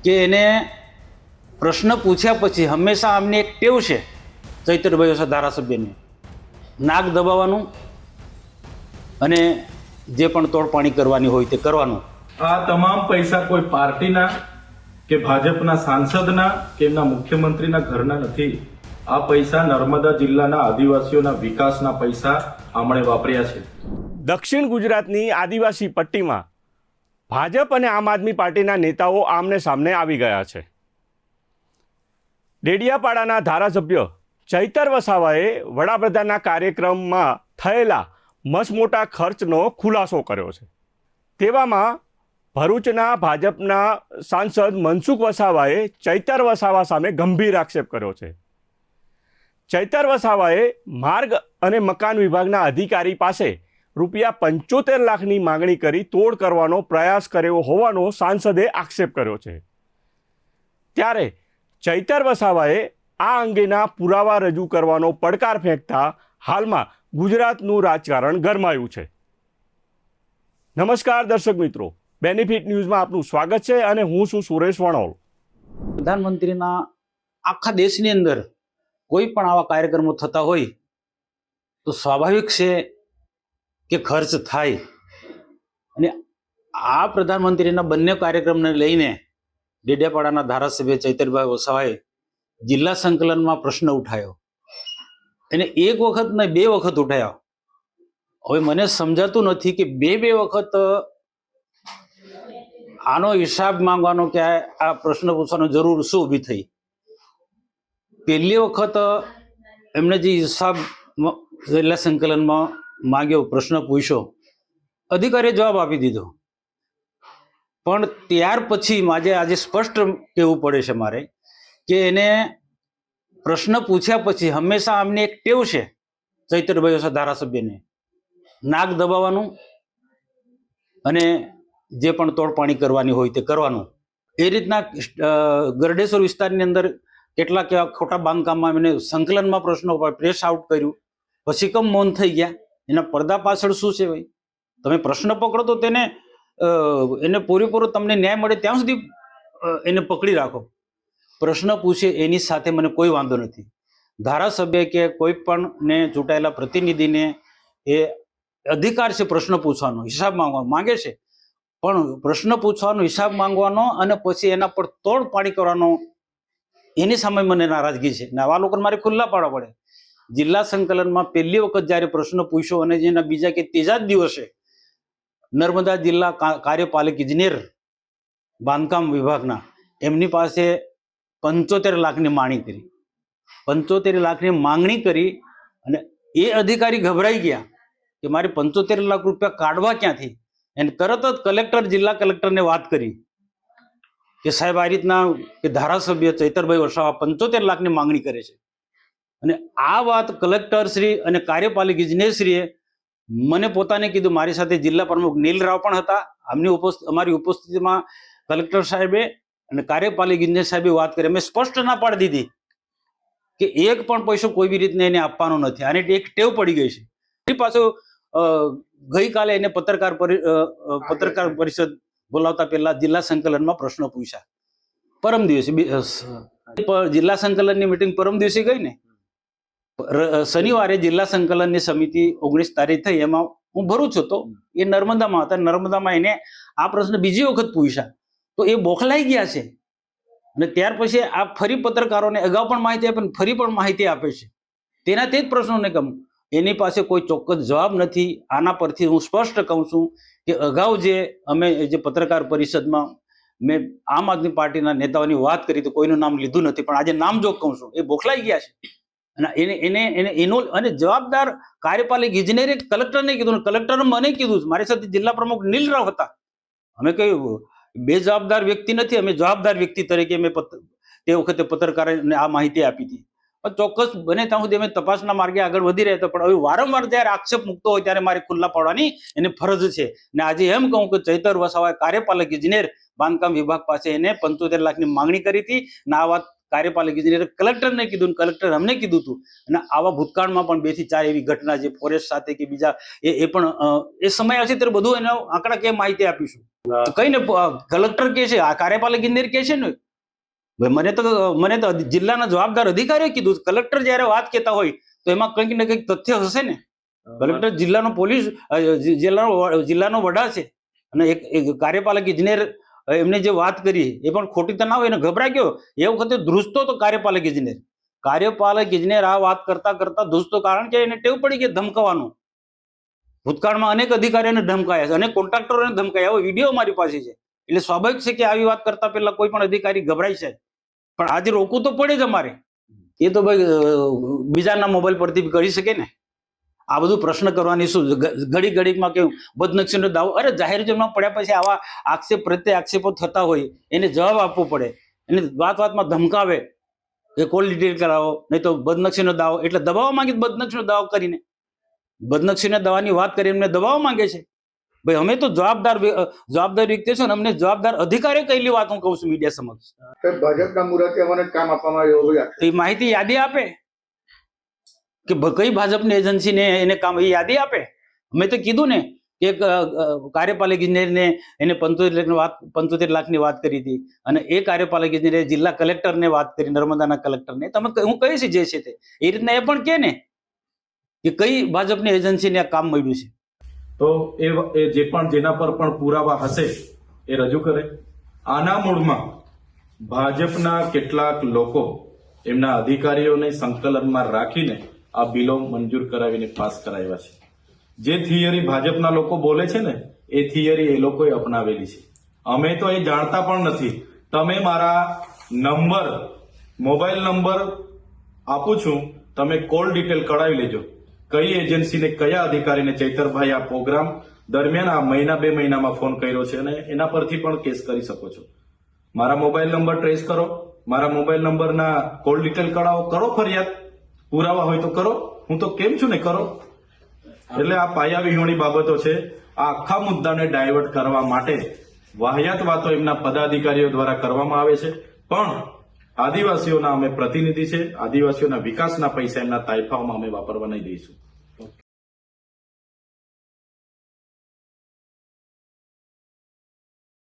કે એને પ્રશ્ન પૂછ્યા પછી હંમેશા આમને એક ટેવ છે ચૈતરભાઈ વસાવા ધારાસભ્યને નાક દબાવવાનું અને જે પણ તોડપાણી કરવાની હોય તે કરવાનું. આ તમામ પૈસા કોઈ પાર્ટીના કે ભાજપના સાંસદના કે એમના મુખ્યમંત્રીના ઘરના નથી. આ પૈસા નર્મદા જિલ્લાના આદિવાસીઓના વિકાસના પૈસા આમણે વાપર્યા છે. દક્ષિણ ગુજરાતની આદિવાસી પટ્ટીમાં ભાજપ અને આમ આદમી પાર્ટીના નેતાઓ આમને સામને આવી ગયા છે. ડેડિયાપાડાના ધારાસભ્ય ચૈતર વસાવાએ વડાપ્રધાનના કાર્યક્રમમાં થયેલા મસમોટા ખર્ચનો ખુલાસો કર્યો છે. તેવામાં ભરૂચના ભાજપના સાંસદ મનસુખ વસાવાએ ચૈતર વસાવા સામે ગંભીર આક્ષેપ કર્યો છે. ચૈતર વસાવાએ માર્ગ અને મકાન વિભાગના અધિકારી પાસે ₹75 લાખની માંગણી કરી તોડ કરવાનો પ્રયાસ કર્યો હોવાનો સાંસદે આક્ષેપ કર્યો છે. ત્યારે ચૈતર વસાવાએ આ અંગેના પુરાવા રજૂ કરવાનો પડકાર ફેંકતા હાલમાં ગુજરાતનું રાજકારણ ગરમાયું છે. નમસ્કાર દર્શક મિત્રો, બેનિફિટ ન્યૂઝમાં આપનું સ્વાગત છે અને હું છું સુરેશ વણોલ. પ્રધાનમંત્રીના આખા દેશની અંદર કોઈ પણ આવા કાર્યક્રમો થતા હોય તો સ્વાભાવિક છે કે ખર્ચ થાય. અને આ પ્રધાનમંત્રીના બંને કાર્યક્રમને લઈને ડેડિયાપાડાના ધારાસભ્ય ચૈતરભાઈ વસાવાએ જિલ્લા સંકલનમાં પ્રશ્ન ઉઠાવ્યો અને એક વખત ને બે વખત ઉઠાવ્યા. હવે મને સમજાતું નથી કે બે વખત આનો હિસાબ માંગવાનો કે આ પ્રશ્ન પૂછવાનો જરૂર શું ઊભી થઈ. પહેલી વખત એમણે જે હિસાબ જિલ્લા સંકલનમાં માંગ્યો, પ્રશ્ન પૂછ્યો, અધિકારીએ જવાબ આપી દીધો. પણ ત્યાર પછી આજે સ્પષ્ટ કહેવું પડે છે મારે કે એને પ્રશ્ન પૂછ્યા પછી હંમેશા આમને એક ટેવ છે ચૈતરભાઈ વસાવા ધારાસભ્યને નાક દબાવવાનું અને જે પણ તોડપાણી કરવાની હોય તે કરવાનું. એ રીતના ગરડેશ્વર વિસ્તારની અંદર કેટલાક એવા ખોટા બાંધકામમાં એમને સંકલનમાં પ્રશ્નો પ્રેસ આઉટ કર્યું, પછી કમ મૌન થઈ ગયા. એના પડદા પાછળ શું છે ભાઈ? તમે પ્રશ્ન પકડો તો એને પૂરેપૂરો તમને ન્યાય મળે ત્યાં સુધી એને પકડી રાખો. પ્રશ્ન પૂછે એની સાથે મને કોઈ વાંધો નથી. ધારાસભ્ય કે કોઈ પણ ને ચૂંટાયેલા પ્રતિનિધિને એ અધિકાર છે પ્રશ્ન પૂછવાનો, હિસાબ માંગવાનો માંગે છે. પણ પ્રશ્ન પૂછવાનો, હિસાબ માંગવાનો અને પછી એના પર તોડપાણી કરવાનો, એની સામે મને નારાજગી છે. ને આવા લોકોને મારે ખુલ્લા પાડવા પડે. જિલ્લા સંકલનમાં પહેલી વખત જ્યારે પ્રશ્ન પૂછ્યો અને જેના બીજા કે ત્રીજા જ દિવસે નર્મદા જિલ્લા કાર્યપાલક ઇજનેર બાંધકામ વિભાગના એમની પાસે 75 લાખની માંગણી કરી. 75 લાખની માંગણી કરી અને એ અધિકારી ગભરાઈ ગયા કે મારે 75 લાખ રૂપિયા કાઢવા ક્યાંથી. અને તરત જ જિલ્લા કલેક્ટરને વાત કરી કે સાહેબ આ રીતના કે ધારાસભ્ય ચૈતરભાઈ વસાવા 75 લાખની માંગણી કરે છે. અને આ વાત કલેક્ટર શ્રી અને કાર્યપાલક ઇજનેર શ્રીએ મને પોતાને કીધું. મારી સાથે જિલ્લા પ્રમુખ નીલ રાવ પણ હતા. અમારી ઉપસ્થિતિમાં કલેક્ટર સાહેબે અને કાર્યપાલક ઇજનેર સાહેબે વાત કરી. અમે સ્પષ્ટ ના પાડી દીધી કે એક પણ પૈસો કોઈ બી રીતને એને આપવાનો નથી. આને એક ટેવ પડી ગઈ છે. એની પાછું ગઈકાલે એને પત્રકાર પરિષદ બોલાવતા પહેલા જિલ્લા સંકલનમાં પ્રશ્નો પૂછ્યા. પરમ દિવસે જિલ્લા સંકલનની મિટિંગ પરમ દિવસે ગઈ ને, શનિવારે જિલ્લા સંકલનની સમિતિ 19 તારીખ થઈ. એમાં હું ભરૂચ હતો, એ નર્મદામાં હતા. નર્મદામાં એને આ પ્રશ્ન બીજી વખત પૂછ્યા તો એ બોખલાઈ ગયા છે. અને ત્યાર પછી આ ફરી પત્રકારોને અગાઉ પણ માહિતી આપે, ફરી પણ માહિતી આપે છે. તેના તે જ પ્રશ્નોને કમ એની પાસે કોઈ ચોક્કસ જવાબ નથી. આના પરથી હું સ્પષ્ટ કહું છું કે અગાઉ અમે જે પત્રકાર પરિષદમાં મેં આમ આદમી પાર્ટીના નેતાઓની વાત કરી તો કોઈનું નામ લીધું નથી, પણ આજે નામ જો કહું છું, એ બોખલાઈ ગયા છે. અને એનો અને જવાબદાર કાર્યપાલક ઇજનેરે કલેક્ટરને કીધું, કલેક્ટરે મને કીધું. મારી સાથે જિલ્લા પ્રમુખ નીલ રાવ હતા. અમે કહ્યું બે જવાબદાર વ્યક્તિ નથી, અમે જવાબદાર વ્યક્તિ તરીકે અમે તે વખતે પત્રકારોને આ માહિતી આપી હતી. પણ ચોક્કસ બને ત્યાં સુધી અમે તપાસના માર્ગે આગળ વધી રહ્યા હતા. પણ હવે વારંવાર જ્યારે આક્ષેપ મૂકતો હોય ત્યારે મારે ખુલ્લા પાડવાની એને ફરજ છે. ને આજે એમ કહું કે ચૈતર વસાવાએ કાર્યપાલક ઇજનેર બાંધકામ વિભાગ પાસે એને 75 લાખની માંગણી કરી હતી. ને આ વાત કાર્યપાલક ઇજનેરે કલેક્ટરને કીધું ને કલેક્ટર અમને કીધું હતું. અને આવા ભૂતકાળમાં પણ 2 થી 4 એવી ઘટના જે ફોરેસ્ટ સાથે કે બીજા એ પણ એ સમય આવશે ત્યારે બધું એનો આંકડા કે માહિતી આપીશું. કઈ ને કલેક્ટર કે છે, આ કાર્યપાલક ઇજનેર કે છે ને, મને તો જિલ્લાના જવાબદાર અધિકારીએ કીધું. કલેક્ટર જયારે વાત કહેતા હોય તો એમાં કંઈક ને કંઈક તથ્ય હશે ને. કલેક્ટર જિલ્લાનો પોલીસ જિલ્લાનો વડા છે અને એક કાર્યપાલક ઇજનેર એમને જે વાત કરી એ પણ ખોટી તો ના હોય. એને ગભરાઈ ગયો એ વખતે ધ્રુજતો તો કાર્યપાલક ઇજનેર આ વાત કરતા કરતા ધ્રુજતો, કારણ કે એને ટેવ પડી ગઈ ધમકાવાનું. ભૂતકાળમાં અનેક અધિકારીઓને ધમકાયા છે, અનેક કોન્ટ્રાક્ટરોને ધમકાયા. એવો વિડીયો મારી પાસે છે. એટલે સ્વાભાવિક છે કે આવી વાત કરતા પહેલા કોઈ પણ અધિકારી ગભરાય છે. પણ આજે રોકવું તો પડે જ અમારે. એ તો ભાઈ બીજાના મોબાઈલ પરથી કરી શકે ને. આ બધું પ્રશ્ન કરવાની શું ઘડી ઘડીમાં કેવું બદનક્ષીનો દાવો? અરે જાહેર જમીનમાં પડ્યા પછી આવા આક્ષેપ પ્રત્યે આક્ષેપો થતા હોય એને જવાબ આપવો પડે. એને વાતમાં ધમકાવે કે કોલ ડિટેલ કરાવો, નહીં તો બદનક્ષીનો દાવો, એટલે દબાવવા માંગે બદનક્ષીનો દાવો કરીને. બદનક્ષીના દાવાની વાત કરી એમને દબાવવા માંગે છે. ભાઈ અમે તો જવાબદાર વ્યક્તિ છે ને અમને જવાબદાર અધિકારીએ કહેલી વાત હું કહું છું મીડિયા સમક્ષ. ભાજપના મુહૂર્તે અમને કામ આપવામાં આવ્યું, તો એ માહિતી યાદી આપે કે કઈ ભાજપની એજન્સીને એને કામ, એ યાદી આપે. મેં તો કીધું ને કે કાર્યપાલક ઇજનેરને એને 75 લાખની વાત કરી હતી અને એ કાર્યપાલક ઇજનેરે જિલ્લા કલેક્ટરને વાત કરી, નર્મદાના કલેક્ટરને. તમે હું કહીશ જે છે તે એ રીતના એ પણ કે ને કે કઈ ભાજપની એજન્સીને આ કામ મળ્યું છે. તો એ જે પણ જેના પર પણ પુરાવા હશે એ રજૂ કરે. આના મૂળમાં ભાજપના કેટલાક લોકો એમના અધિકારીઓને સંકલનમાં રાખીને આ બિલો મંજૂર કરાવીને પાસ કરાવ્યા છે. જે થિયરી ભાજપના લોકો બોલે છે ને એ થિયરી એ લોકોએ અપનાવેલી છે. અમે તો એ જાણતા પણ નથી. તમે મારા મોબાઈલ નંબર આપું છું, તમે કોલ ડિટેલ કઢાવી લેજો. કઈ એજન્સીને કયા અધિકારીને ચૈતરભાઈ આ પ્રોગ્રામ દરમિયાન આ મહિના 2 મહિનામાં ફોન કર્યો છે, અને એના પરથી પણ કેસ કરી શકો છો. મારા મોબાઈલ નંબર ટ્રેસ કરો, મારા મોબાઈલ નંબરના કોલ ડિટેલ કઢાવો, કરો ફરિયાદ. પુરાવા હોય તો કરો, હું તો કેમ છું ને કરો. એટલે આ પાયાવિહોણી બાબતો છે. આ આખા મુદ્દાને ડાયવર્ટ કરવા માટે વાહિયાત વાતો એમના પદાધિકારીઓ દ્વારા કરવામાં આવે છે. પણ આદિવાસીઓના અમે પ્રતિનિધિ છે, આદિવાસીઓના વિકાસના પૈસા એમના તાઇફાઓમાં અમે વાપરવા નહીં દઈશું.